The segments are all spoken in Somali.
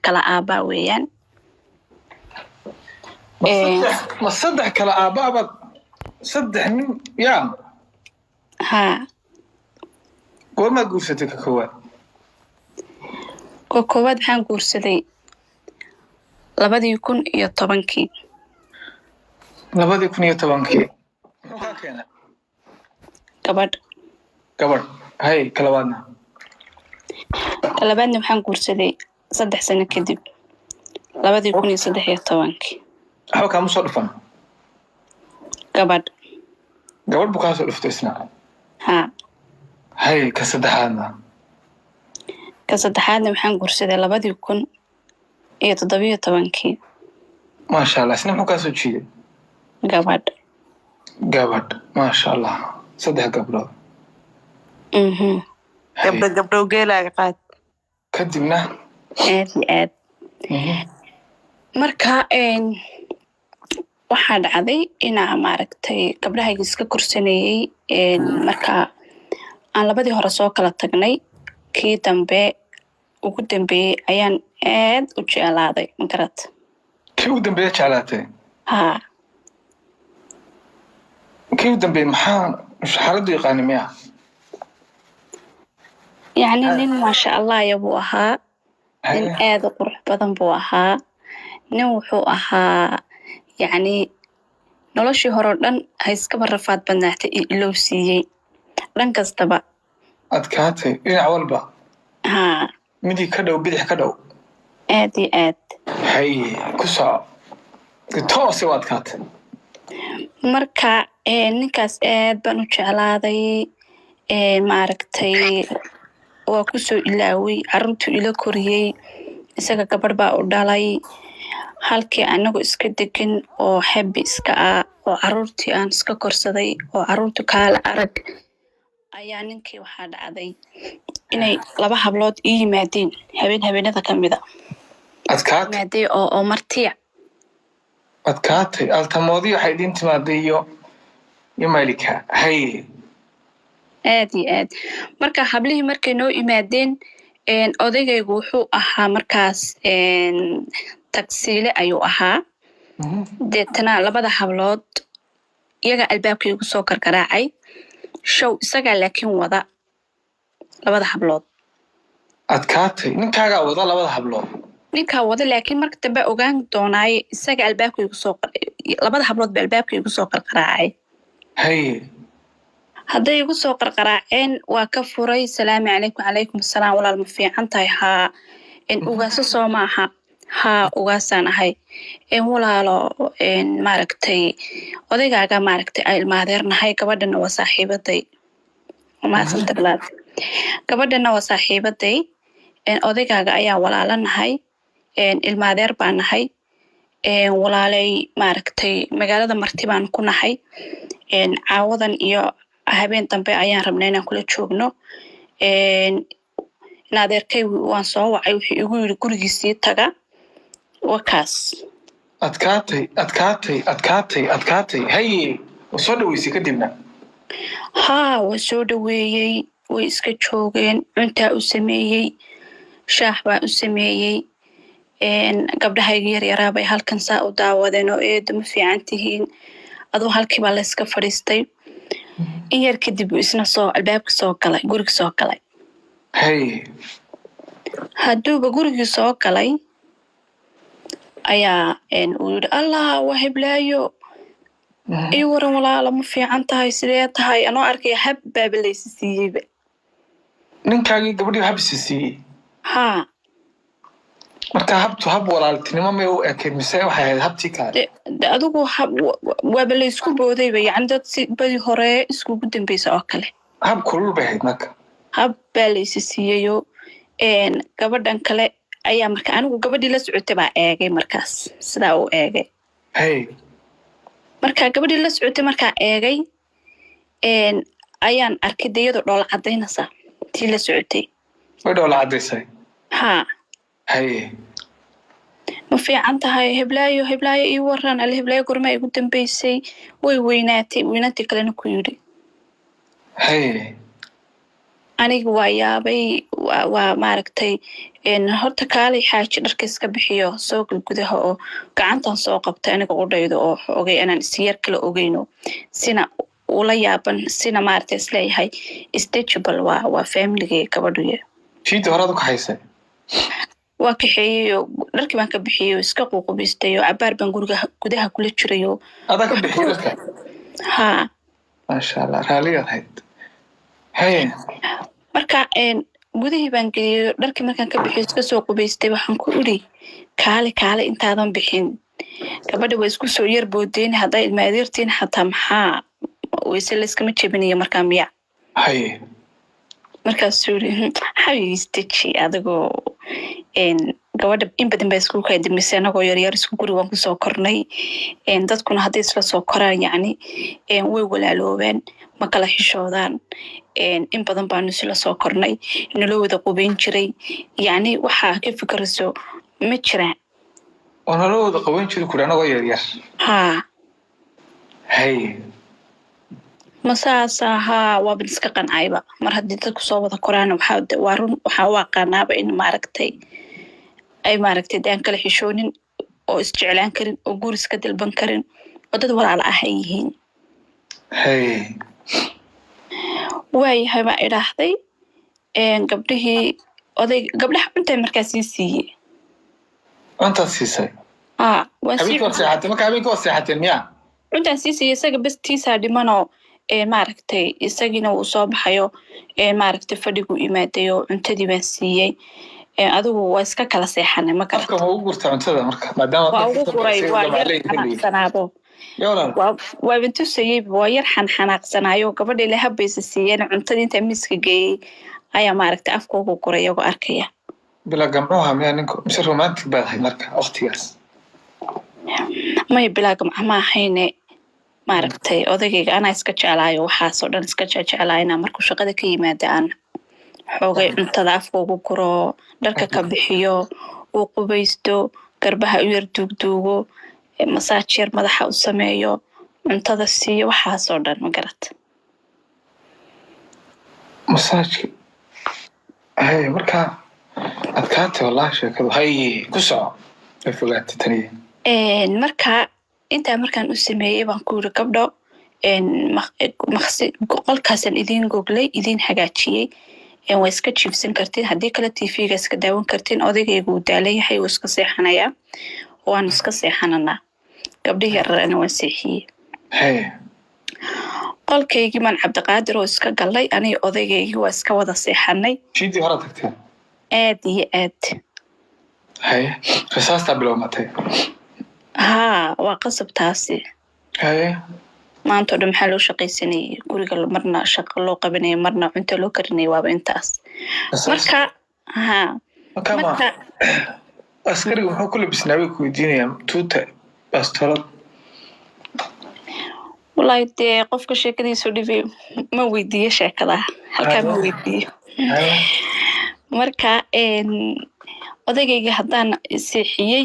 kala aabaa weeyaan ما صدق كلا آبابك صدق يا ها وما قوستك كواد koowaad waxaan guursaday 2010 labadii 2010 maxaa keenay gabadh hay kalabaadna waxaan guursaday 3 sano kadib 2013 waxa ka musoo dhufan gabadh buu ka soo dhuftay isna ha hay ka saddexaadna waxaan guursaday 2017 ما شاء الله سنة مكاسو شيء قبض ما شاء الله صدق قبض قبض وقيلة قاد كدمنا aad marka waxaa dhacday inaa maaragtay gabdhahayga iska korsanayay marka aan labadii hore soo kala tagnay kii dambe ugu dambeeyay ayaan aad u jeclaaday magarad kii ugu dambeeyay jeclaatay ha kii ugu dambeeyay maxaa xaaladdu yaqaan miya yani nin maasha Allah yabuu ahaa nin aad u qurux badan buu ahaa nin wuxuu ahaa yani noloshii hore dhan hay iskaba rafaad badnaatay iloo siiyey dhan kastaba adkaatay dhinac walba ha midii ka dhow bidix ka dhow aad iyo aad hay ku soo toos waad adkaatay marka ninkaas aad baan u jeclaaday maaragtay waa ku soo ilaaway carruurtu ila koriyey isaga gabadh baa u dhalay halkii anagu iska degan oo happy iska ah oo carruurtii aan iska korsaday oo carruurtu kaala arag ayaa ninkii waxaa dhacday inay 2 hablood ii yimaadeen habeenada kamida adkaatay oo martiya adkaatay altamoodii waxay idin timaaday iyo malika hay aad iyo aad marka hablihii markay noo imaadeen odaygaygu wuxuu ahaa markaas tagsiile ayuu ahaa deetana 2 hablood iyaga albaabkay ugu soo kargaraacay show isaga laakiin wada 2 hablood adkaatay ninkaaga wada 2 hablood ninka wada laakiin marka dambe ogaan doonaay isaga albaabkay ugu soo 2 hablood baa albaabkay ugu soo qarqaraacay hay hadday igu soo qarqaraaceen waa ka furay salaamu calaykum asalaam walaal ma fiican tahay haa ugaasa soo maaha haa ugaasaan ahay walaalo maaragtay odaygaaga maaragtay ay ilmaadeernahay gabadhana waa saaxiibaday gabadhana waa saaxiibaday odaygaaga ayaa walaalanahay ilmaadeer baan nahay walaalay maaragtay magaalada marti baan ku nahay caawadan iyo habeen dambe ayaan rabnaa inaan kula joogno naadeerkay waan soo wacay wuxuu igu yiri gurigiisii taga wakaas adkaatay hay soo dhaweysay kadibna haa waa soo dhaweeyey way iska joogeen cuntaa u sameeyey shaax baa u sameeyey gabdhahayga yaryaraa bay halkan saa u daawadeen oo eedo ma fiican tihiin aduu halkii baa la iska fadhiistay in yar kadib isna soo albaabka soo galay guriga soo galay hay hadduuba gurigii soo galay ayaa uu yidhi allah waa heblaayo ii waran walaalo ma fiican tahay sidee tahay anoo arkaya hab baaba laysi siiyeyba ninkaagii gabadhii habsi siiyey haa marka hab walaaltinimo may u ekeyd mise waxay ahayd habtii kale adigu waaba laysku boodayba yani dad si badi hore iskugu dambeysa oo kale hab kulul bay ahayd marka hab baa laysi siiyeyo gabadhan kale ayaa marka anigu gabadhii la socotay baa eegay markaas sidaa uu eegay hay marka gabadhii la socotay markaa eegay ayaan arkay dayado dhoola cadaynaysa tii la socotay way dhoola cadaysay haa hay ma fiican tahay heblaayo ii waran alle heblaayo gormaa igu dambeysay way weynaatay kalena ku yidhi hay aniga waa yaabay waa maaragtay horta kaalay xaaji dharka iska bixiyo soo gudaha oo gacantan soo qabtay aniga u dhaydo oo xoogay inaan isyar kala ogeyno sina ula yaaban sina maaragtay isleeyahay stitchable waa family gabadhuye fiidii horaad u kaxaysay waa kaxeeyo dharkii baan ka bixiyo iska quuqubistay oo cabaar baan guriga gudaha kula jirayo adaa ka bixiyay dharka ha maasha allah raaliyaad hayd haye marka gudahii baan geliyay dharkii markaan ka bixiyo iska soo qubaystay waxaan ku iri kaale intaadan bixin gabadha waa isku soo yar boodeen hadday ilmaadeertiin xataa maxaa wayse layskama jebinayo markaa miya haye markaasuu iri xabiistaji adigoo gabadha in badan baa isku kaadimisay anagoo yaryar isku guri waan kusoo kornay dadkuna hadday isla soo koraan yacni way walaaloobaan ma kala xishoodaan in badan baanu isla soo kornay naloo wada qubayn jiray yacni waxaa ka fikirayso ma jiraan oo naloo wada qubayn jiray kuri anagoo yaryar haa haye masaasa haa waaban iska qancayba mar haddii dadku soo wada koraan waa run waxaa u aqaanaaba in maaragtay ay maaragtay daan kala xishoonin oo isjeclaan karin oo guri iska dalban karin oo dad walaala ah ay yihiin haye waayahay baa idhaahday gabdhihii gabdhaha cuntaa markaa sii siiyey cuntaad siisay habeenkii waad seexatay marka habeenkii waad seexateen miya cuntaan sii siiyey isaga bes tiisaa dhimanoo maaragtay isagiina uu soo baxayo maaragtay fadhigu imaadayo cuntadii baan siiyey adigu waa iska kala seexanay ma garata afka ma ugu gurta cuntada marka maadaama waa ugu guray waa yar xanaaqsanaabo waaban tusayey waa yar xanaaqsanaayo gabadha ila habaysa siiyeen cuntadii intaa miiska geeyey ayaa maaragtay afka ugu guray iyagoo arkaya bila gamcuha miyaa ninku mise romantic baad ahayd marka waqtigaas maya bilaa gamca ma ahayne maaragtay odagayga anaa iska jeclaayo waxaasoo dhan iska jeclaayna markuu shaqada ka yimaada aan xoogay cuntada afka ugu guro dharka ka bixiyo uu qubaysto garbaha u yar duugduugo masaaj yar madaxa u sameeyo cuntada siiyo waxaasoo dhan ma garata masaajka haye markaa adkaatay wallahi sheekadu haye ku soco way fogaatay taniye marka intaa markaan u sameeyey baan ku yiri gabdho qolkaasaan idiin goglay idiin hagaajiyey waa iska jiifsan kartiin haddii kale tv-ga iska daawan kartiin odagaygu uu daalan yahay wuu iska seexanayaa waanu iska seexananaa gabdhihii yararana waan seexiyey qolkaygii baan cabdiqaadir oo iska gallay aniga odaygaygi waa iska wada seexanay fiidii hore tagteen aad iyo aad haye rasaastaa bilowmatay haa waa qasab taasi haye maanta oo dhan maxaa loo shaqaysanayay guriga marna shaqo loo qabanaya marna cunto loo karinaya waaba intaas marka marka askariga muxuu ku labisnaa bay ku weydiinayaan tuuta bastoolad wallahi dee qofka sheekadiisu dhibay ma weydiiyo sheekada halkaa ma weydiiyo marka odagayga haddaan seexiyey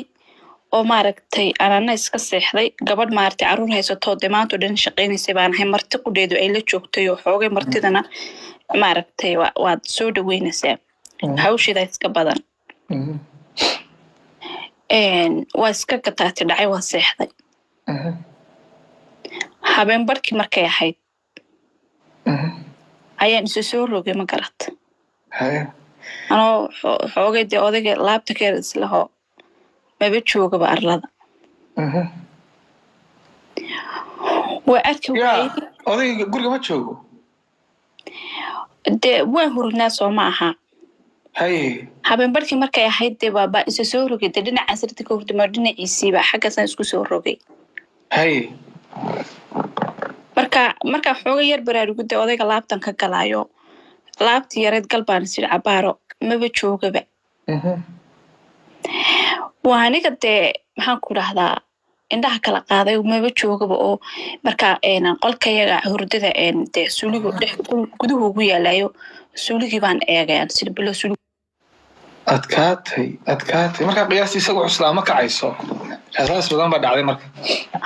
oo maaragtay anana iska seexday gabadh maaragtay caruur haysatoo dee maanta oo dhan shaqaynaysay baan ahay marti qudheedu ay la joogtay oo xoogay martidana maaragtay waad soo dhaweynaysaa hawshiida iska badan waa iska gataati dhacay waa seexday habeen barkii markay ahayd ayaan isu soo rogay ma garata anoo xoogay dee odayga laabta keer islahoo maba joogaba arlada waa arki waayey odayga guriga ma joogo dee waa hurnaa soo ma aha haye habeen barkii markay ahayd dee baaba isu soo rogay dee dhinacaas rita ka hurdama dhinaciisiiba xaggaasaan isku soo rogay haye markaa xooga yar baraarugudda odayga laabtan ka galaayo laabtii yareed galbaan isiri cabaaro maba joogaba waa aniga dee maxaan ku dhahdaa indhaha kala qaaday maba joogaba oo markaa qolkayaga hurdada dee suuligu guduhu ugu yaalayo suuligii baan eegayaan sida bilo suulig adkaatay markaa qiyaastii isagu cuslaa ma kacayso asaas badan baa dhacday marka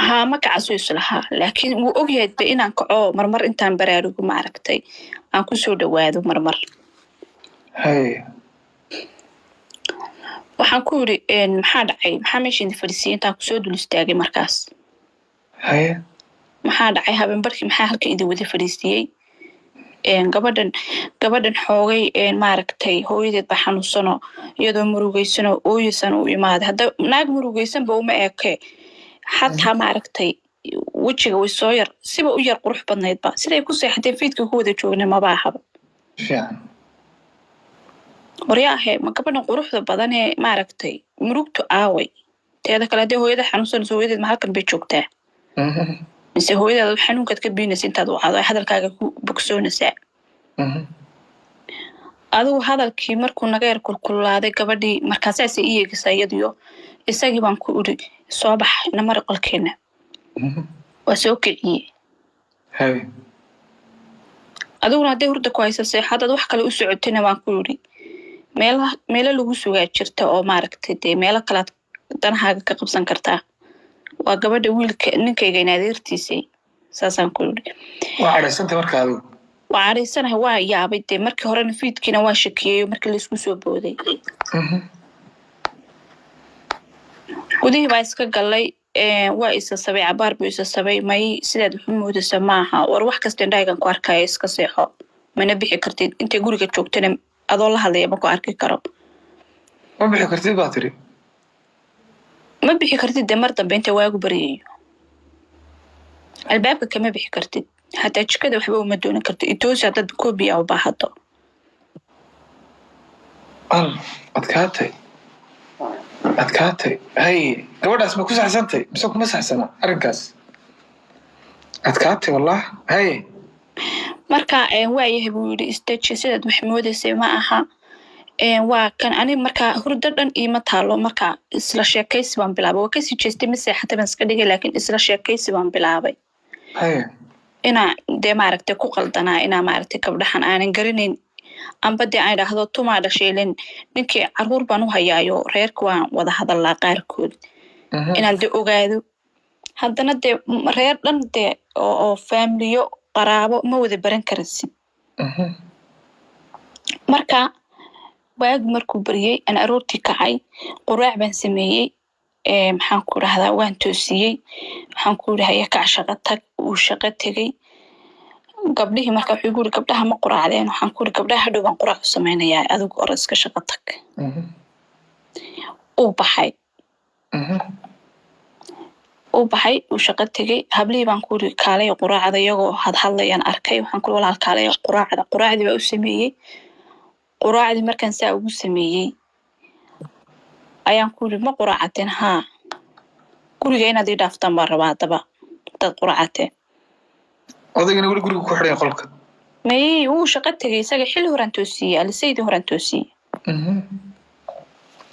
haa ma kacaso islahaa laakiin wuu ogyahay de inaan kaco marmar intaan baraarugu maaragtay aan kusoo dhawaado marmar هاي waxaan ku yiri maxaa dhacay maxaa meeshin fadhisiin intaan ku soo dul istaagay markaas هاي maxaa dhacay habeen barkii maxaa halka idin wada fadhiisiyay gabadhan xoogay maaragtay hooyadeed ba xanuunsano iyadoo murugeysano ooysan u imaad hadda naag murugeysan ba uma eeke xataa maaragtay wajiga way soo yar siba u yar qurux badnayd ba siday ku seexatay fiidka ku wada joognay ma baahaba فعلا waryaahe ma gabadhan quruxda badan ee maaragtay murugtu aaway teeda kale hadee hooyada xanuunsanayso hooyadeed ma halkan bay joogtaa mise hooyadaada xanuunkaad ka biinaysa intaad wacdo ay hadalkaaga ku bogsoonaysaa adigu hadalkii markuu naga yar kulkulaaday gabadhii markaasaasay ii eegaysaa iyadiyo isagii baan ku iri soo bax namara qolkeena waa soo kiciyey هاي adiguna haddee hurda ku haysa seexadaad wax kale u socotayna waan ku iri meelo lagu sugaa jirta oo maaragtay dee meelo kalaad danahaaga ka qabsan kartaa waa gabadha wiilka ninkayga in adeertiisay saasaan ku iri وعرسنت مركا أدو waa caraysanahay waa yaabay dee markii horena fiidkiina waa shakiyeeyo markii laysku soo booday gudihii baa iska gallay waa isa sabay cabaar buu isa sabay may sidaad waxu moodaysa maaha war wax kasta indhahaygan ku arkaya iska seexo mana bixi kartid intay guriga joogtana adoo la hadlaya ma ku arki karo ما بحي كرتيد باتري ma bixi kartid dee mar dambe inta waagu baryayo albaabka kama bixi kartid hataa jikada waxba uma doonan kartid itoosi haddaad koobiya u baahato أدكاتي هاي قبل اسمه كوس حسنتي بس كم حسنة أرنكاس أدكاتي والله هاي marka waayahay buu yidhi istaji sidaad wax moodaysay ma aha waa kan ani marka hurdo dhan iima taalo marka isla sheekaysi baan bilaabay waa kasii jeestay ma seexatay baan iska dhigay laakiin isla sheekaysi baan bilaabay هاي inaa dee maaragtay ku qaldanaa inaa maaragtay gabdhahan aanan garanayn amba dee aan idhaahdo tumaa dhasheelin ninkii caruur baan u hayaayo reerka waan wada hadallaa qaarkood inaan dee ogaado haddana dee reer dhan dee oo faamiliyo qaraabo ma wada baran karasid marka waagi markuu baryey aan aroortii kacay quraac baan sameeyey maxaan ku dhahdaa waan toosiyey waxaan ku yidhi haya kac shaqo tag uu shaqo tegey gabdhihii marka wuxuu igu yidhi gabdhaha ma quraacdeen waxaan ku yidhi gabdhaha hadhow baan quraac u samaynayaa adigu ora iska shaqo tag uu baxay uu shaqo tegey hablihii baan ku yidhi kaalay quraacda iyagoo hadhadlayaan arkay waxaan ku yidhi walaal kaalay quraacdii baa u sameeyey quraacdii markaan saa ugu sameeyey ayaan ku yidhi ma quraacateen haa guriga inaad ii dhaaftaan baan rabaa haddaba dad quraacateen odagina weli guriga ku xidhay qolka may wuu shaqo tegey isaga xilli horaan toosiyey alisaydii horaan toosiyey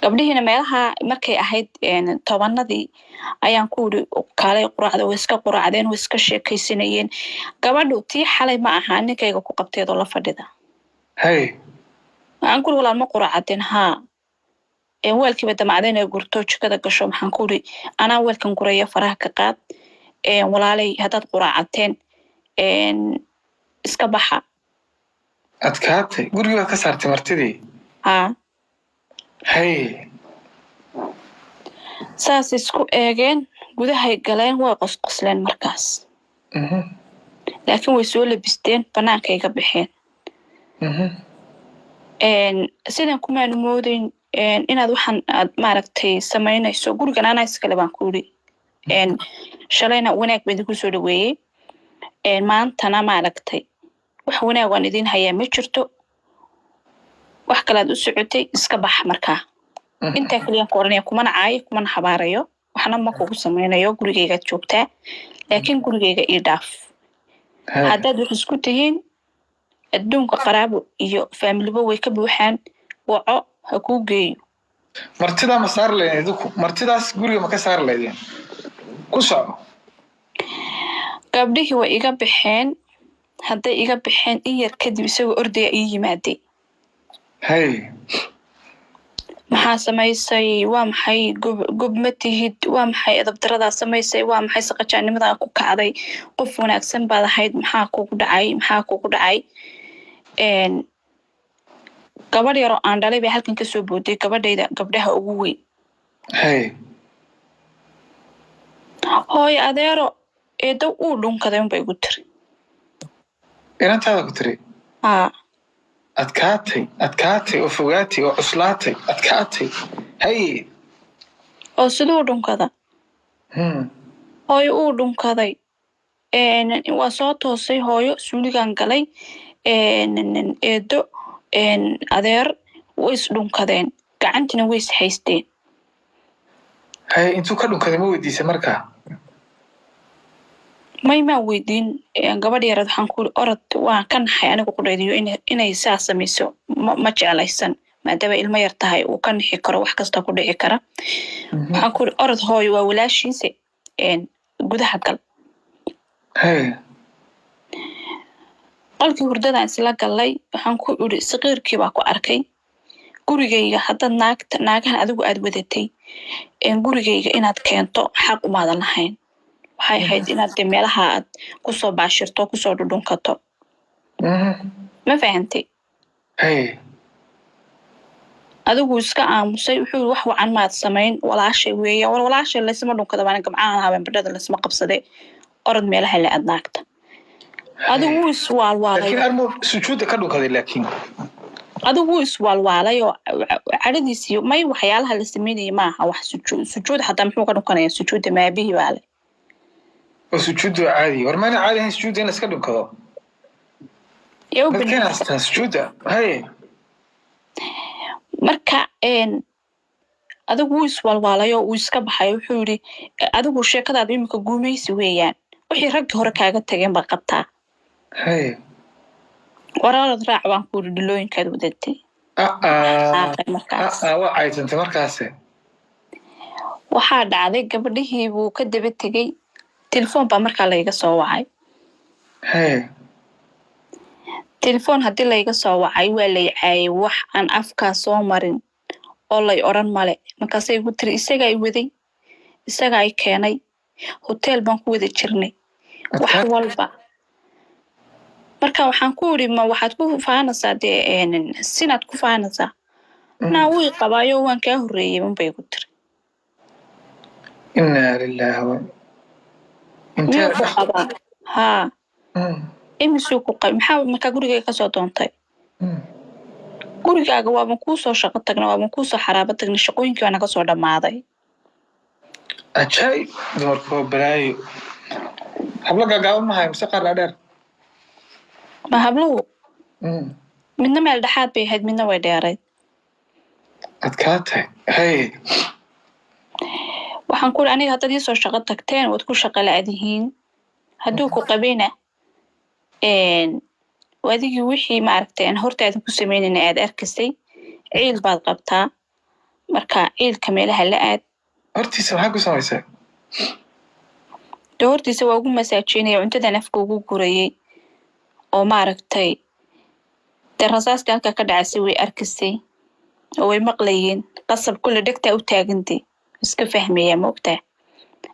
gabdhihiina meelaha markay ahayd tobanadii ayaan ku yidhi kaalay quraacda way iska quraacdeen way iska sheekaysanayeen gabadhu tii xalay ma aha ninkayga ku qabteedoo la fadhida هاي waxaan ku yidhi walaal ma quraacateen haa weelkiiba damacdeen ee gurto jikada gasho maxaan ku yidhi anaa weelkan guraya faraha ka qaad walaalay haddaad quraacateen iska baxa أدكاتي قولي بقى كسرتي مرتدي haa هاي saas isku eegeen gudahay galeen way qosqosleen markaas laakiin way soo labisteen banaanka iga baxeen sidan kumaanu moodayn inaad waxaan aad maaragtay samaynayso gurigan anaa iskale baan ku yidhi shalayna wanaag baan idinku soo dhaweeyey maantana maaragtay wax wanaag waan idin hayaa ma jirto wax kalaad u socotay iska bax markaa intaa keliyaan ku oranaya kumana caayo kumana habaarayo waxna ma kugu samaynayo gurigaygaad joogtaa laakiin gurigayga ii dhaaf haddaad wax isku tihiin adduunka qaraabo iyo faamilibo way ka buuxaan waco ha kuu geeyo martidaa ma saar leedeen idinku martidaas guriga ma ka saar leedeen ku soco gabdhihii way iga baxeen hadday iga baxeen in yar kadib isagoo ordaya ii yimaaday هاي maxaa samaysay waa maxay gob ma tihid waa maxay edabdaradaa samaysay waa maxay saqajaanimadaa ku kacday qof wanaagsan baad ahayd maxaa kugu dhacay gabadh yaro aan dhalay bay halkan ka soo booday gabadhayda gabdhaha ugu weyn Hey. hooyo adeero eedo uu dhunkaday unbay igu tiri Inantaada ku tiri haa adkaatay oo fogaatay oo cuslaatay adkaatay hey oo siduu dhunkada hooyo uu dhunkaday waa soo toosay hooyo suuligan galay eedo adeer way is dhunkadeen gacantina way is haysteen hey intuu ka dhunkaday ma weydiisay markaa maymaa weydiin gabadh yarad waxaan ku orod waan ka naxay anigu ku dhaydiyo inay saa samayso ma jeclaysan maadaama ilmo yar tahay uu ka nixi karo wax kasta ku dhici kara waxaan ku orod hooyo waa walaashiisa gudaha gal qolkii hurdadaan isla galay waxaan ku iri saqiirkii baa ku arkay gurigayga haddaad naagahan adigu aad wadatay gurigayga inaad keento xaq umaadan lahayn waxay ahayd inaad de meelaha aad kusoo baashirto kusoo dhudhunkato ma fahantay adigu iska aamusay wuxuu wax wacan maad samayn walaashay weeye walaashay laysma dhunkada baana gamcahan habeen badhada laysma qabsaday orod meelaha la adnaagta adigu wuu iswaalwaalay laakiin armo sujuudda ka dhunkaday laakiin adigu wuu iswaalwaalay oo cadhadiisii may waxyaalaha la sameynayay maaha wax sujuud xataa muxuu ka dhunkanaya sujuudda maabihii baa le oo sujuuddu caadi war maana caadi ahayn sujuudda in la iska dhunkado dadkeen haystaan sujuudda haye marka adigu wuu iswaalwaalay oo uu iska baxay wuxuu yidhi adigu sheekadaada iminka guumaysi weeyaan wixii raggii hore kaaga tageen baa qabtaa haye waraalad raac baan ku yidhi dhilooyinkaad wadatay waa caytantay markaase waxaa dhacday gabadhihii buu ka daba tegey telefoon baa markaa layga soo wacay telefoon haddii layga soo wacay waa lay caayay wax aan afkaa soo marin oo lay odhan male markaasay igu tiri isagaa i waday isagaa i keenay hoteel baan ku wada jirnay wax walba marka waxaan ku idhi ma waxaad ku faanaysaa dee sinaad ku faanaysaa naa wii qabaayo waan kaa horreeyey unbay igu tiri inaa lilaahi wa miyuu ku qabaa haa imisuu ku qay maxaa markaa gurigayga kasoo doontay gurigaaga waaban kuusoo shaqo tagna waaban kuusoo xaraabo tagna shaqooyinkii baa naga soo dhammaaday ajaayib dumarku waa balaayo hablo gaagaaban mahay mise qaar dhaadheer ma habluhu midna meel dhexaad bay ahayd midna way dheerayd adkaatay haye waxaan ku iri aniga haddaad iisoo shaqo tagteen waad ku shaqo la-adihiin hadduu ku qabayna adigii wixii maaragtay aan hortaada ku samaynayna aad arkasay ciil baad qabtaa marka ciilka meelaha la aad hortiisa maxaa ku samaysay dee hortiisa waa ugu masaajeynaya cuntadan afka ugu gurayay oo maaragtay dee rasaaska halka ka dhacasay way arkasay oo way maqlayeen qasab kulle dhegtaa u taagantay iska fahmaya moogtaa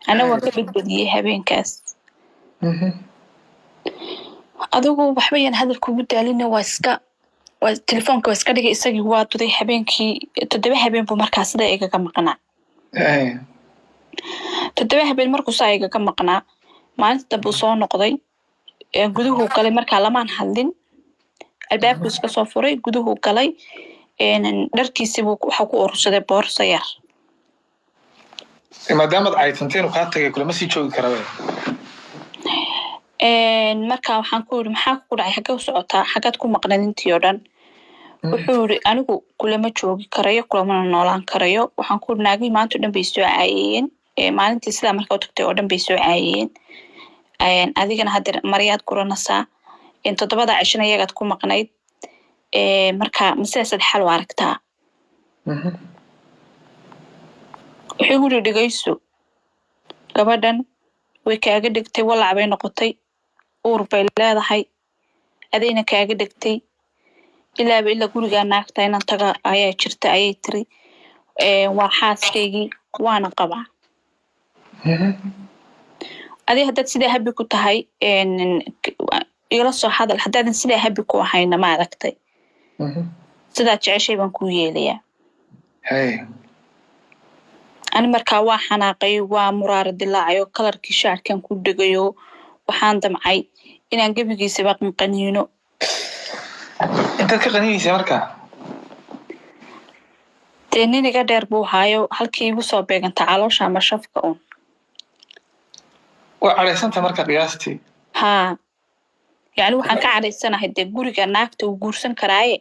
ana waan ka badbadiyey habeenkaas adigu waxba yaan hadal kugu daalina waa telefoonka waa iska dhigay isagii waa duday habeenkii 7 habeen buu markaa sida igaga maqnaa 7 habeen markuu saa igaga maqnaa maalinta dambe uu soo noqday guduhu galay markaa lamaan hadlin albaabku iska soo furay guduhu galay dharkiisibuu waxa ku urursaday boorso yar maadaamaad caytanteen kaa tagay kulama sii joogi kara markaa waxaan ku yidhi maxaa ku dhacay xagee u socotaa xaggaad ku maqnayd intii oo dhan wuxuu yidhi anigu kulama joogi karayo kulamana noolaan karayo waxaan ku yidhi naagihii maanta o dhan bay soo caayayeen maalintii sidaa markaa u tagtay oo dhan bay soo caayayeen adigana hadda maryaad guranaysaa 7 cishana iyagaad ku maqnayd marka masidaasaad xal u aragtaa wuxuu igu yidhi dhegayso gabadhan way kaaga dhigtay walaac bay noqotay uur bay leedahay adayna kaaga dhigtay ilaaba ilaa gurigaa naagta inaan taga ayaa jirta ayay tiri waa xaaskaygii waana qabaa adii haddaad sidaa habi ku tahay igala soo hadal haddaadan sidaa habi ku ahayna ma aragtay sidaa jeceshay baan ku yeelayaa. Hey. Ani markaa waa xanaaqay, waa muraaro dilaacayo, kalarkii shaarkan ku dhegayo, waxaan damcay inaan gebigiisaba qaniino. Intaad ka qaniinaysaa markaa? dee nin iga dheer buu haayo, halkii igu soo beeganta caloosha ama shafka un. Waa cadaysanta markaa qiyaastii? haa yacni waxaan ka cadaysanahay dee guriga naagta uu guursan karaaye,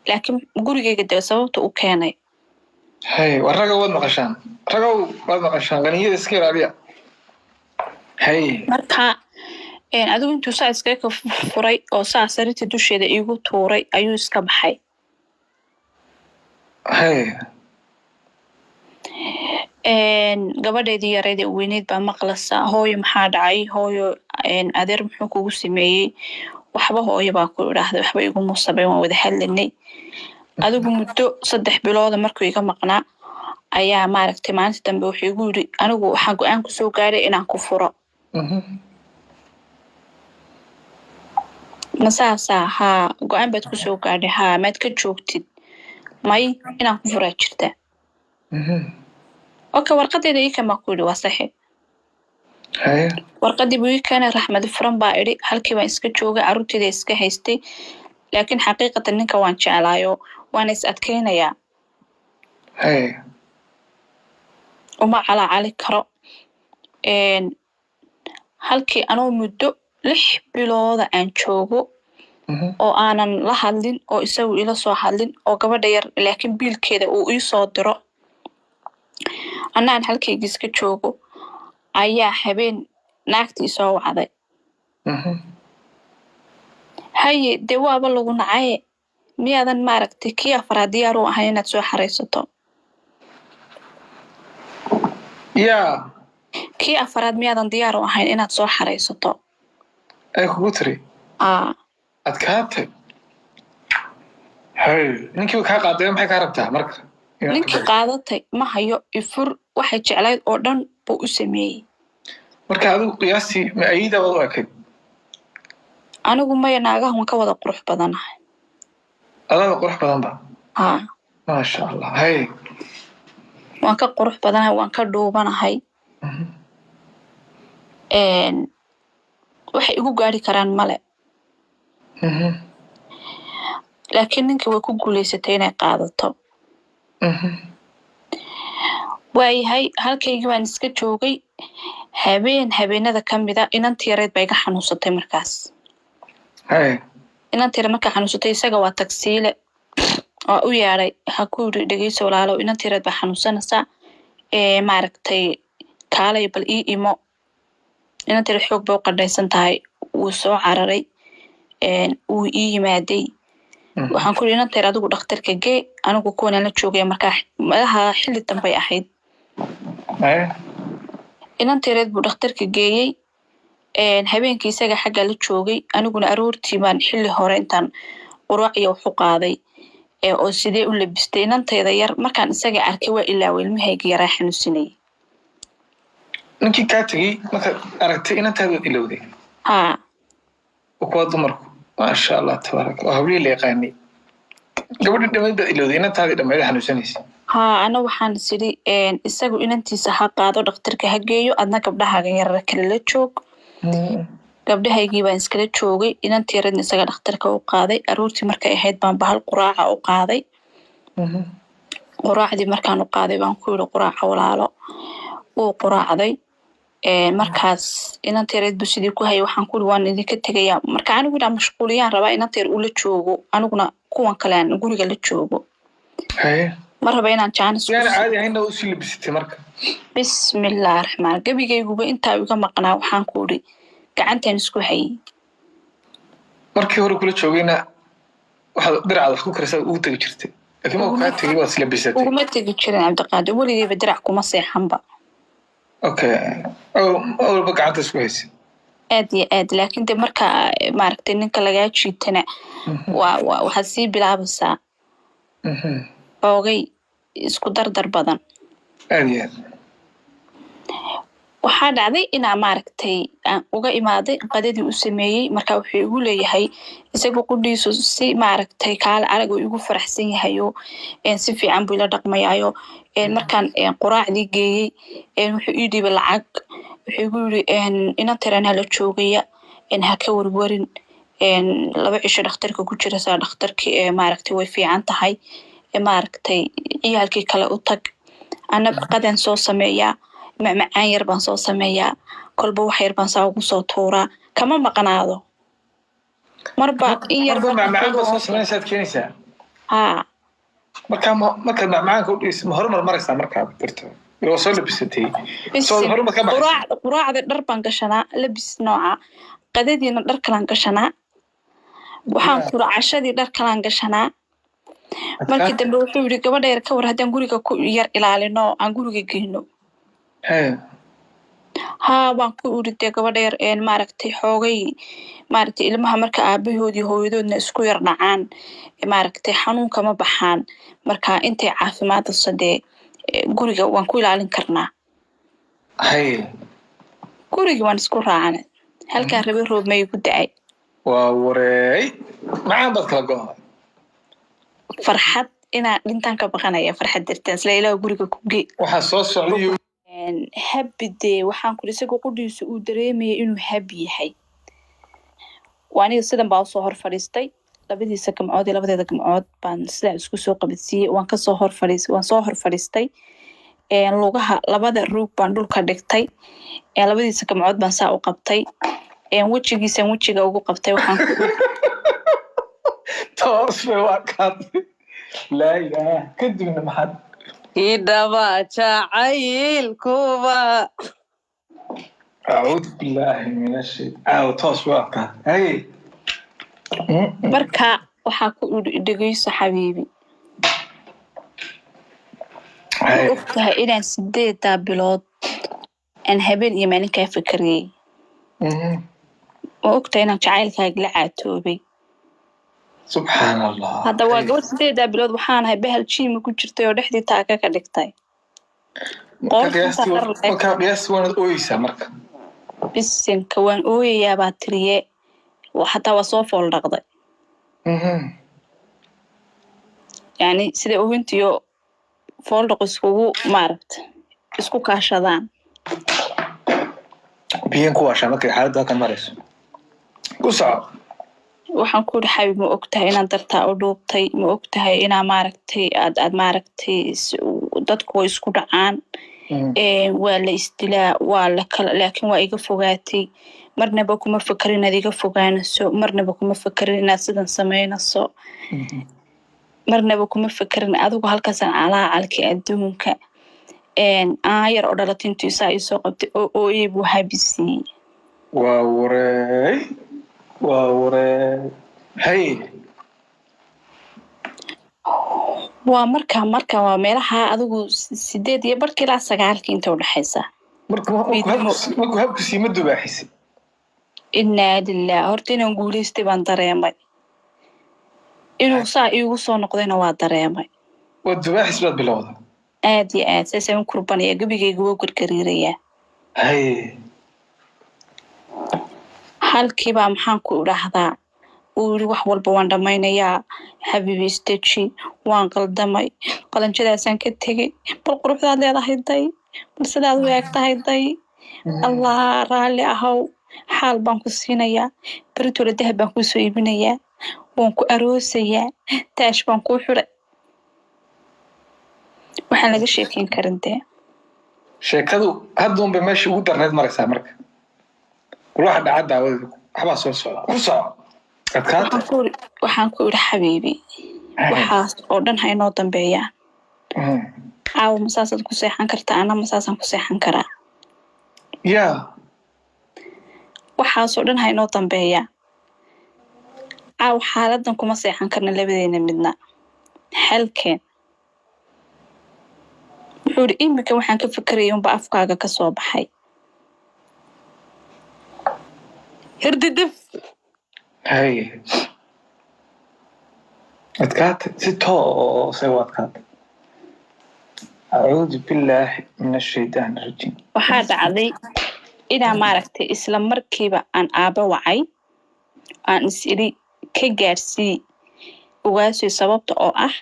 laakiin gurigayga dee sababta u keenay. Hey, waa ragow waad maqashaan. Ragow waad maqashaan, qaniyada iska ilaaliya. Hey. marka adigu intuu saa iskaga furay oo saa sariirta dusheeda iigu tuuray ayuu iska baxay. Hey. gabadheedii yareed ee weyneyd baa maqlaysa, hooyo maxaa dhacay, hooyo adeer muxuu kugu sameeyey, waxba hooyo baa ku idhaahday, waxba iguma sameyn, waan wada hadlanay. adigu muddo 3 bilooda markuu iga maqnaa ayaa maaragtay maalinta dambe wuxuu igu yidhi anigu waxaan go-aan ku soo gaaray inaan ku furo. masaasaa haa go-aan baad ku soo gaadhay, haa maad ka joogtid, may inaan ku furaa jirta. okay warqadeeda ii kan baa ku yidhi waa saxe. Hey. warqadii buu ii keenay, raxmadi furan baa idhi, halkii baan iska joogay, carruurteeda iska haystay, laakiin xaqiiqatan ninka waan jeclaayo, waana is adkeynayaa. Hey. uma calaacali karo. halkii anoo muddo 6 bilooda aan joogo oo aanan la hadlin, oo isagu ila soo hadlin, oo gabadha yar laakiin biilkeeda uu ii soo diro, annaan halkayga iska joogo, ayaa habeen naagtii soo wacday. haye dee waaba lagu nacaye, miyaadan maaragtay kii afraad diyaar u ahay inaad soo xaraysato? Yeah. kii afraad miyaadan diyaar u ahayn inaad soo xaraysato? Ay kugu tiri? Adkaatay. Hey, ninkii kaa qaaday maxay kaa rabtaa marka? ninkii qaadatay ma hayo, ifur waxay jeclayd oo dhan buu u sameeyey. marka adigu qiyaastii ma ayida wada akayd? anigu maya, naagahan waan ka wada qurux badanahay. Adaba qurux badan ba? haa maasha Allah. Hey. waan ka qurux badanahay, waan ka dhuubanahay. waxay igu gaari karaan male. laakiin ninkii way ku guulaysatay inay qaadato. waayahay halkaygii baan iska joogay. habeenada ka mida inantii yareed baa iga xanuunsatay markaas. Hey. inantii yare markaa xanuunsatay, isaga waa tagsiile, waa u yeedhay, ha ku yidhi dhegeyso walaalow, inantii yareed baa xanuunsanaysaa, maaragtay kaalay bal ii imo. inantii yare xoog bay u qadhaysan tahay, wuu soo cararay, wuu ii yimaaday. waxaan ku yidhi inantii yare adigu dhakhtarka gee, anigu kuwanaan la joogaya markaa malaha xilli dambay ahayd. inantii yareed buu dhakhtarka geeyey. habeenkii isaga xagga la joogay, aniguna aroortii baan xilli hore intaan quraac iyo wuxu qaaday, oo sidee u labistay. inantayda yar markaan isaga arkay waa ilaaway, ilmahayga yaraa xanuunsinayay. ninkii kaa tegey markaad aragtay inantaada ilowday? haa kuwa dumarku maasha Allah tabaaraka, waa hablii la yaqaanay. gabadhii dhammayd baad ilowday, inantaadii dhammayd xanuunsanaysa? haa ana waxaan sidhi isagu inantiisa ha qaado, dhakhtarka ha geeyo, adna gabdhahaaga yarar kale la joog. gabdhahaygii baan iskala joogay, inantii yareedna isaga dhakhtarka u qaaday. aroortii markay ahayd baan bahal quraaca u qaaday. quraacdii markaan u qaaday baan ku yidhi quraaca walaalo, wuu quraacday. markaas inantii yareed buu sidii ku hayay, waxaan ku yidhi waan idinka tegayaa. marka anigu inaan mashquuliyaan rabaa, inantii yar ula joogo, aniguna kuwan kale aan guriga la joogo. ma raba inaan jaanis yani caadi ahayna u sii labisatay marka? bismillaah raxmaan, gebigayguba intaa iga maqnaa waxaan ku yidhi gacantaan isku hayay. markii hore kula joogayna waxaad diracad wax ku karisa ugu tegi jirtay, laakiin markuu kaa tegey waad islabisatay? uguma tegi jirin cabdiqaadir, weligeyba dirac kuma seexanba. okay. walba gacanta isku haysa? aad iyo aad, laakiin de marka maaragtay ninka lagaa jiitana waxaad sii bilaabaysaa xoogay isku dardar badan. aad iyo aad. waxaa dhacday inaa maaragtay aan uga imaaday qadadii u sameeyey marka wuxuu igu leeyahay isagu qudhiisu si maaragtay kaale arag uu igu faraxsan yahayo si fiican buu ila dhaqmayaayo markaan quraacdii geeyey wuxuu ii dhiibay lacag wuxuu igu yiri inan tiranaa la joogaya ha ka warwarin 2 cisho dhakhtarka ku jira saa dhakhtarkii maaragtay way fiican tahay maaragtay ciyaalkii kale u tag ana qadan soo sameeyaa macmacaan yar baan soo sameeyaa kolba wax yar baan saa ugu soo tuuraa kama maqnaado marba in yar macmacaan baa soo sameynaysaad keenaysaa marka macmacaanka u dhis horumar maraysaa markaa jirto oo soo labisatay soo horumar ka baxay quraacda dhar baan gashanaa labis nooca qadadiina dhar kalaan gashanaa waxaan ku raacashadii dhar kalaan gashanaa markii dambe wuxuu yiri gabadha yar ka war hadaan guriga ku yar ilaalino aan guriga geeyno waan ku uride gabadha yar maaragtay xoogay maaragtay ilmaha marka aabahoodii hooyadoodna isku yar dhacaan maaragtay xanuun kama baxaan marka intay caafimaad sadee guriga waan ku ilaalin karnaa guriga waan isku raacnay halkaan rabe roob may ku dacay waa wareey maxaan bad kala go'ay farxad inaan dhintaan ka baqanaya farxad dartaan isla ilaa guriga ku gey waxa soo socday habide waxaan ku isagu qudhiisu uu dareemayay inuu hab yahay waaniga sidan baa soo hor fadhiistay labadiisa gamcood iyo labadeeda gamcood baan sidaa isku soo qabadsiiyey waan soo hor fadhiistay lugaha labada ruug baan dhulka dhigtay labadiisa gamcood baan saa u qabtay wejigiisan wejiga ugu qabtay waxaan toos waa kaad laa ilaaha kadibna maxad idaba jacaylkuba أعوذ بالله من الشيطان توس واقع هاي marka waxaa ku dhageyso xabiibi ogtahay inaan 8 bilood aan habeen iyo maalin ka fikiriyay ogtahay inaan jacaylkaaga la caatoobay سبحان الله hadda waa gabadh 8 bilood waxaan ahay bahal jiim ku jirtay oo dhexdii taaka ka dhigtay qiyaastii waanad ooyeysaa marka bisinka waan ooyayaa baa tiriye hataa waa soo fool dhaqday yani sida ooyintiyo fool dhaq iskugu maaragta isku kaashadaan biyan ku waashaa markay xaaladda halkan marayso ku soco waxaan ku yidhi xabib ma ogtahay inaan dartaa u dhuubtay ma ogtahay inaa maaragtay aad maaragtay dadku way isku dhacaan waa la isdilaa waa la kala laakiin waa iga fogaatay marnaba kuma fakarin inaad iga fogaanayso marnaba kuma fakarin inaad sidan samaynayso marnaba kuma fakarin adigu halkaasaan calaacalkii adduunka aan yar oo dhalatintu isaa ii soo qabtay oo ooyey buu habisiiyey waa wareey hay waa marka waa meelaha adigu 8 iyo barkii ilaa 9 inta u dhaxaysa markuu habku siima dubaaxisay innaa lillaah horta inaan guulaystay baan dareemay inuu saa iigu soo noqdayna waa dareemay waa dubaaxis baad bilowda aad iyo aad saasaan u kurbanaya gabigayga waa gargariirayaa hay halkiibaa maxaan ku idhaahdaa uu yiri wax walba waan dhammaynayaa xabiibi istaji waan qaldamay qalanjadaasaan ka tegey bal quruxdaad leedahay day bal sidaad u eeg tahay day allah raalli ahow xaal baan ku siinayaa beritoole dahab baan kuu soo iibinayaa waan ku aroosayaa taash baan kuu xiray waxaan laga sheekeyn karin dee sheekadu hadduunbay meesha ugu darneyd maraysaa marka kulaha dhacad daawada waxbaa soo socda ku soco waxaan ku idhi xabiibi waxaas oo dhan ha inoo dambeeyaan caawa masaasaad ku seexan kartaa ana masaasaan ku seexan karaa ya waxaas oo dhan ha inoo dambeeyaan caawa xaaladan kuma seexan karna labadeena midna xalkeen wuxuu yidhi iminka waxaan ka fikeraya unba afkaaga ka soo baxay hirdidif hay adkaatay si toosay u adkaatay أعوذ بالله من الشيطان الرجيم. waxaa dhacday inaan maaragtay isla markiiba aan aaba wacay aan is iri ka gaarsii ogaasii sababta oo ah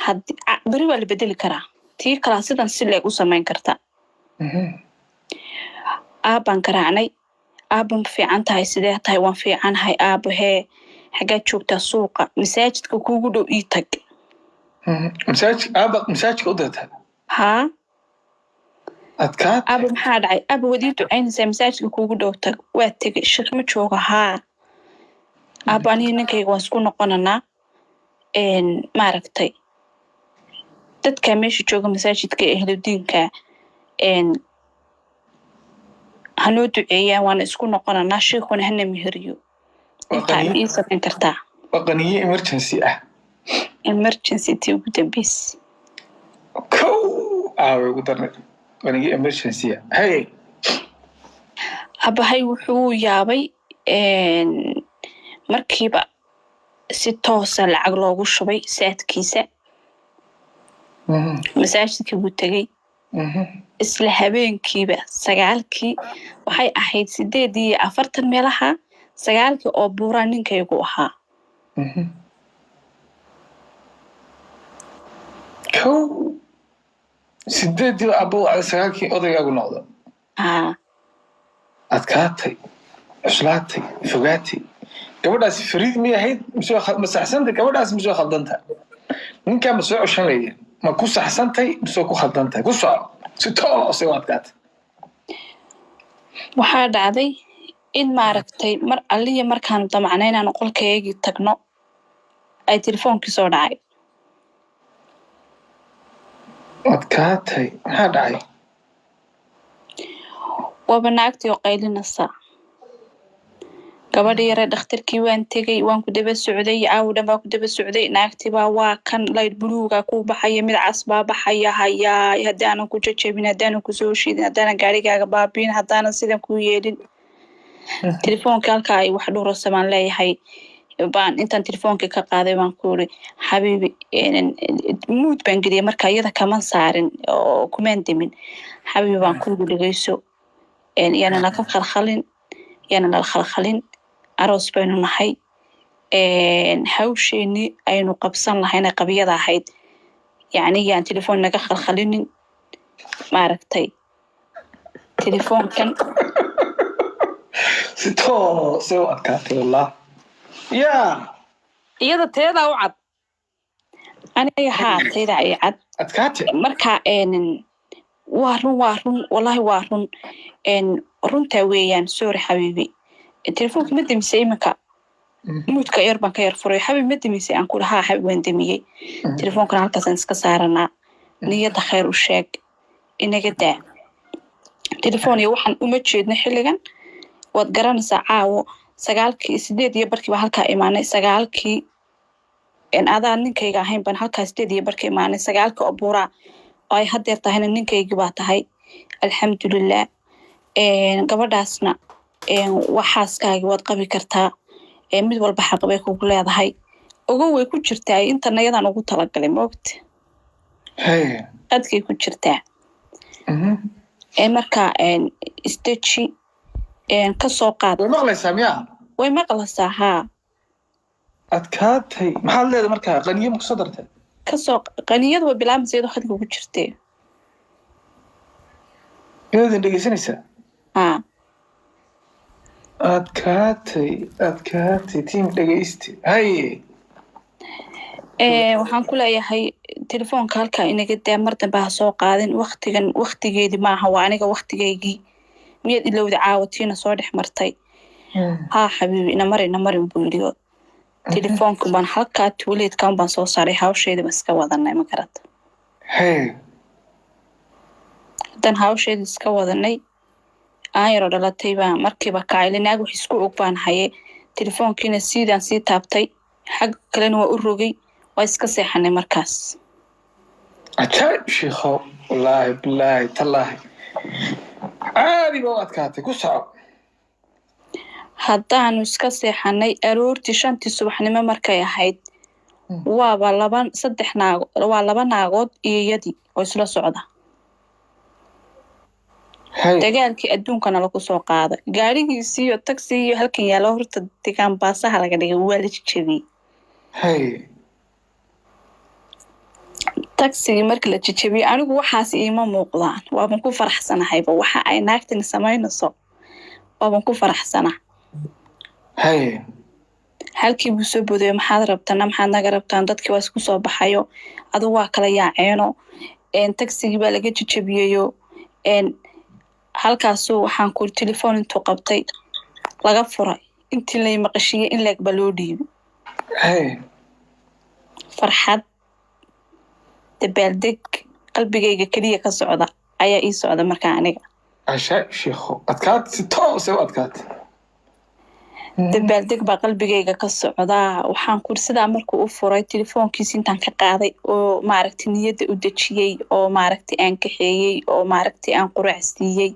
haddii beri waa la bedeli karaa tii kala sidan si leeg u samayn karta aabaan garaacnay aaba ma fiican tahay sidee tahay waan fiicanahay aaba hee xaggaa joogtaa suuqa masaajidka kuugu dhow ii tag masaajidka u dirtaa haa adkaad aaba maxaa dhacay aaba wadii ducaynaysaa masaajidka kuugu dhow tag waa tegay sheekh ma jooga haa aaba aniga ninkayga waan isku noqonanaa maaragtay dadka meesha jooga masaajidka ehludiinka hanoo duceeyaan waana isku noqonanaa sheekuna hana meheriyo intaa ma ii samayn kartaa waa qaniye emergency tii ugu dambeys ugu darnay qaniye emergency hey abahay wuxuu yaabay markiiba si toosa lacag loogu shubay saadkiisa masaajidkii buu tegey isla habeenkiiba 9kii waxay ahayd 8:40 meelaha 9kii oo buuraa ninkaygu ahaa sideedii abo 9kii odaygagu noqdo adkaatay cuslaatay fogaatay gabadhaas fariid miyay ahayd ma saxsantay gabadhaas mise waa khaldantay ninkaa ma soo coshanaya ma ku saxsantay mise ku khaldantay ku soo si toos u adkaatay waxaa dhacday in maaragtay mar alliya markaan damacnay inaan qolkaygii tagno ay telefoonkii soo dhacay adkaatay maxaa dhacay waaba naagtii oo qaylinaysa gabadhii yare dhakhtarkii waan tegey waan ku daba socday caawo dhan baa ku daba socday naagtii baa waa kan layd buluuga ku baxaya mid cas baa baxaya hayaa haddaanan ku jajabin haddaanan ku soo shiidin haddaanan gaarigaaga baabiin haddaanan sidan ku yeelin telefoonka halkaa ay wax dhuurasamaan leeyahay baan intaan telefoonka ka qaaday baan ku iri xabiibi mood baan geliyay markaa iyada kaman saarin oo kumaan demin xabiibi baan ku dhageyso yaana la khalkhalin aroos baynu nahay hawsheeni aynu qabsan lahayna qabiyada ahayd yacni yaan telefoon naga khalkhalinin maaragtay telefoonkan si toos u adkaatay wallah yaa iyada teedaa u cad aniga haa teedaa ay cad adkaatay marka waa run wallahi waa run runtaa weeyaan sorry xabiibi telefoonka ma demisay iminka muudka yar baan ka yar furay xabiib ma demisay aan ku dhahaa xabiib waan demiyey telefoonkana halkaasaan iska saaranaa niyadda khayr u sheeg inaga daa telefoon iyo waxaan uma jeedno xilligan waad garanaysaa caawo 9kii 8:00 baa halkaa imaanay 9kii adaan ninkayga ahayn baan halkaa 8:00 imaanay 9kii oo buuraa oo ay haddeer tahayna ninkaygii baa tahay alxamdulilah gabadhaasna waxaaskaagi waad qabi kartaa mid walba xaq bay kugu leedahay ogow way ku jirtaa intana yadan ugu talagalay moogta adkay ku jirtaa marka istaji ka soo qaad way maqlaysaa miyaa way maqlaysaa haa adkaatay maxaad leedahay markaa qaniyo ma kusoo dartay kasoo qaniyadu way bilaabmaysa iyadoo khadka ugu jirtee inaad dhegeysanaysaa haa adkaatay tiim dhegeysti haye waxaan ku leeyahay telefoonka halkaa inaga daa mar dambe ha soo qaadin waktigeedii maaha waa aniga waktigeygii miyaad ilowda caawatiina soo dhex martay haa xabiibi inamarin buu yidhi telefoonka baan halkaa tuuleedkan baan soo saaray hawsheediba iska wadanay ma garata haddaan hawsheedi iska wadanay aan yaroo dhalatay baan markiiba kacay naag wax isku og baan haye telefoonkiina siidaan sii taabtay xagga kalena waa u rogay waa iska seexanay markaas ajaib sheekho wallaahi bilaahi tallaahi caadi ba u adkaatay ku soco haddaanu iska seexanay aroortii 5 subaxnimo markay ahayd waaba laba naagood iyo iyadii oo isla socda dagaalkii adduunkana lagu soo qaaday gaarigiisii iyo taxi iyo halkan yaalo horta degaan baasaha laga dhigay waa la jajabiyey taxi markii la jajabiyey anigu waxaas iima muuqdaan waaban ku faraxsanahayba waxa ay naagtani samaynayso waaban ku faraxsanaa halkii buu soo boodayay maxaad rabtana maxaad naga rabtaan dadkii waa isku soo baxayo adigu waa kala yaaceeno taxigii baa laga jajabiyeyo halkaasuu waxaan ku telefoon intuu qabtay laga furay intii lay maqashiyey in leeg ba loo dhiibay farxad dabaaldeg qalbigayga keliya ka socda ayaa ii socda markaa aniga asha sheekho adkaad si toos u adkaad dabaaldeg baa qalbigayga ka socda waxaan ku sidaa markuu u furay telefoonkiisa intaan ka qaaday oo maaragtay niyadda u dejiyey oo maaragtay aan kaxeeyey oo maaragtay aan quraac siiyey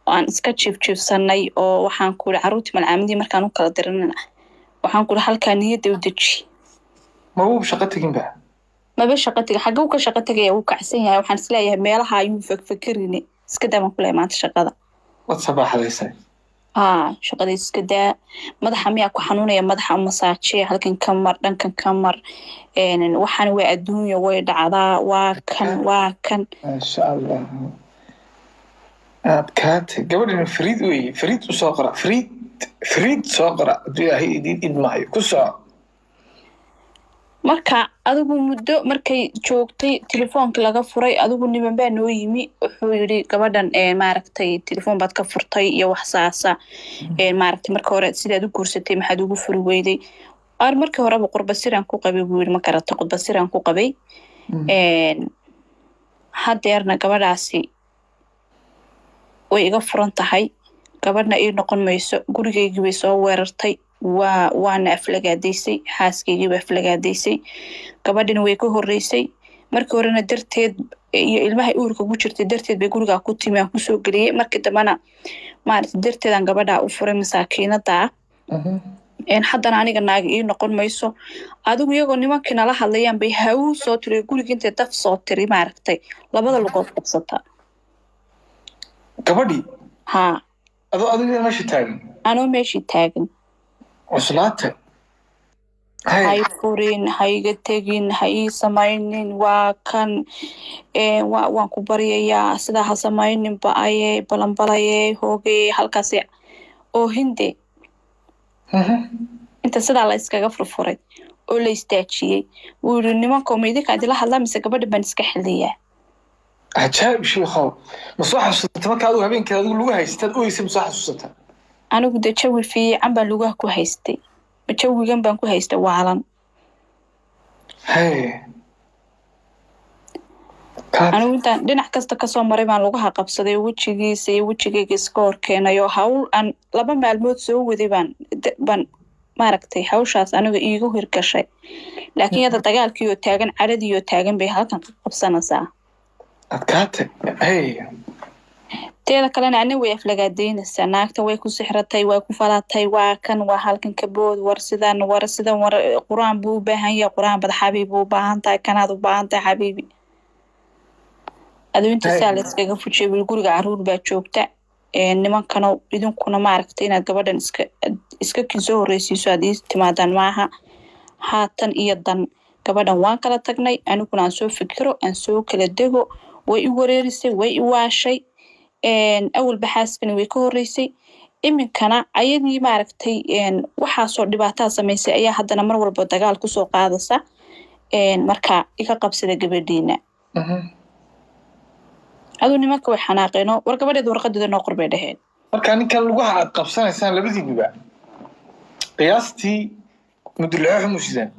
oo aan iska jiifjiifsanay oo waxaan ku yidhi carruurtii malcaamadii markaan u kala diranana waxaan ku yidhi halkaa niyadda u deji ma uu shaqo tegin ba maba shaqo tegin xagga uu ka shaqo tegaya wuu kacsan yahay waxaan isleeyahay meelaha ayuu fakfakerine iska daa baan ku leeyahay maanta shaqada wad sabaaxadaysay shaqada iska daa madaxa miyaa ku xanuunaya madaxa u masaaje halkan ka mar dhankan ka mar waxaan waa adduunya way dhacdaa waa kan masha allah adkaate gabadhina fariid weeye fariid u soo qora fariid soo qora hadduu ilaahay idiin idmaayo ku soco marka adigu muddo markay joogtay telefoonkii laga furay adigu niman baa noo yimi wuxuu yidhi gabadhan maaragtay telefoon baad ka furtay iyo wax saasa maaragtay marka hore sidaad u guursatay maxaad ugu furi weyday markii horeba qurbasiraan ku qabay buu yidhi ma garata qurbasiraan ku qabay hadeerna gabadhaasi way iga furan tahay gabadhna ii noqon mayso gurigaygii bay soo weerartay waana aflagaadaysay xaaskaygii baa aflagaadaysay gabadhina way ka horreysay markii horena darteed iyo ilmaha uurka ku jirtay darteed bay gurigaa ku timi aan kusoo geliyey markii dambena maaragtay darteedaan gabadhaa u furay masaakiinada haddana aniga naagi ii noqon mayso adigu iyagoo nimankii nala hadlayaan bay hawu soo tiri guriga intay daf soo tiri maaragtay labada lugood qabsata gabadhii adoo adiga meesha taagan anoo meeshii taagan cuslaate hay furin ha iga tegin ha ii samaynin waa kan waan ku baryayaa sidaa ha samaynin ba-aye balanbalaye hoogeye halkaas oo hinde inta sidaa la iskaga furfuray oo la istaajiyey wuu yidhi nimanko ma idinka idila hadlaa mise gabadha baan iska xiliyaa cajaa'ib sheekhow ma soo xasuusata marka adigu habeenkeeda adigu lagu haystaad oysa ma soo xasuusata anigu dee jawi fiican baan lugaha ku haystay jawigan baan ku haystay waalan anigu intaan dhinac kasta kasoo maray baan lugaha qabsaday wejigiisa iyo wejigayga iska horkeenay oo hawl aan 2 maalmood soo waday baan maaragtay hawshaas aniga iigu hirgashay laakiin yada dagaalkii oo taagan caradii oo taagan bay halkan qabsanaysaa adkaate teeda kalena aniga way aflagaadaynaysaa naagta way ku sixratay way ku falatay waa kan waa halkan ka bood war sidan quraan buu u baahan yahay quraan bad xabiib u baahan tahay kanaad u baahan tahay xabiibi aduu inta saa la iskaga fujiyay guriga carruur baa joogta nimankana idinkuna maaragtay inaad gabadhan iska kinsoo horreysiiso aad ii timaadaan maaha haatan iyo dan gabadhan waan kala tagnay aniguna aan soo fikiro aan soo kala dego way i wareerisay way i waashay awal baxaaskani way ka horreysay iminkana ayadii maaragtay waxaasoo dhibaataa samaysay ayaa haddana mar walba dagaal kusoo qaadaysa marka iga qabsada gabadhiina aduu nimanka way xanaaqeeno war gabadheed warqadeeda noo qorbay dhaheen marka ninkan lugaha aad qabsanaysaan labadiiba qiyaastii mudulxoox mushidaan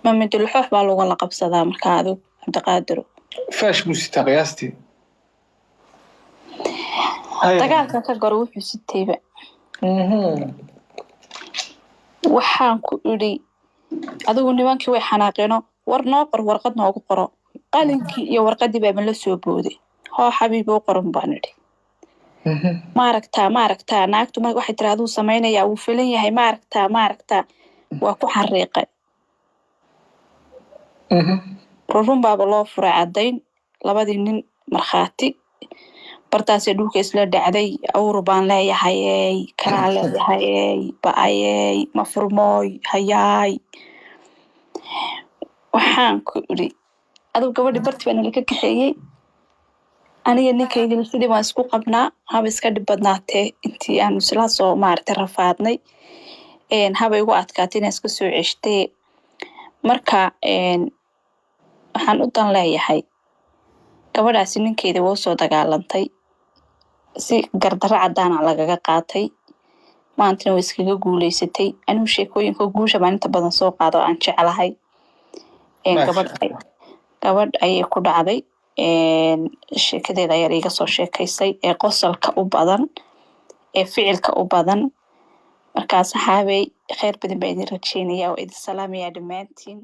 ma mudulxoox baa lagu la qabsadaa marka adigu cabdiqaadiro faash musita qiyaastii dagaalka ka garo wuxuu sitayba waxaan ku idhi adigu nimankii way xanaaqeeno war noo qor warqad noogu qoro qalinkii iyo warqadii baa la soo booday hoo xabiib oo qoran baan idhi maaragtaa naagtu waxay tiri aduu samaynayaa wuu filan yahay maaragtaa waa ku xariiqay rurun baaba loo furay caddayn labadii nin markhaati bartaasay dhulka isla dhacday awr baan leeyahayey kanaa leeyahayey ba'ayey ma furmooy hayaay waxaan ku idhi adigu gabadhi barti baa nala ka kaxeeyey aniga ninkaygana sidii baan isku qabnaa haba iska dhib badnaatee intii aanu isla soo maaragtay rafaadnay haba igu adkaatay inaan iska soo ceshtee marka waxaan u dan leeyahay gabadhaasi ninkeeda waa soo dagaalantay si gardarro caddaana lagaga qaatay maantana way iskaga guulaysatay anigu sheekooyinka guusha baan inta badan soo qaado aan jeclahay gabadh ayay ku dhacday sheekadeeda ayaa iga soo sheekaysay ee qosolka u badan ee ficilka u badan markaas saxaabey khayr badan baa idin rajeynaya oo idin salaamaya dhammaantiin